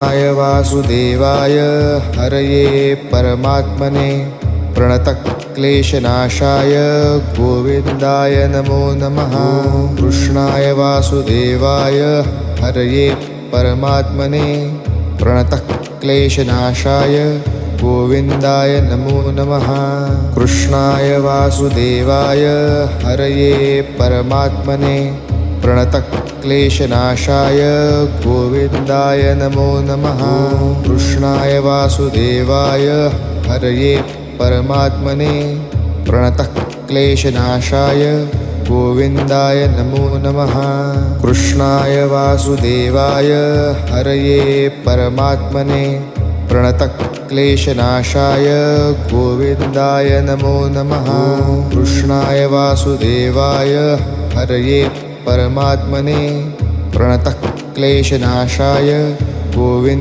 कृष्णाय वासुदेवाय हरये परमात्मने प्रणतक्लेशनाशाय गोविन्दाय नमो नमः। कृष्णाय वासुदेवाय हरये परमात्मने प्रणतक्लेशनाशाय गोविन्दाय नमो नमः। कृष्णाय वासुदेवाय हरये परमात्मने प्रणतक्लेशनाशाय गोविन्दाय नमो नमः। कृष्णाय वासुदेवाय हरये परमात्मने प्रणतक्लेशनाशाय गोविन्दाय नमो नमः। कृष्णाय वासुदेवाय हरये परमात्मने प्रणतक्लेशनाशाय गोविन्दाय नमो नमः। कृष्णाय वासुदेवाय हरये परमात्मने प्रणतक्लेशनाशाय गोविन्द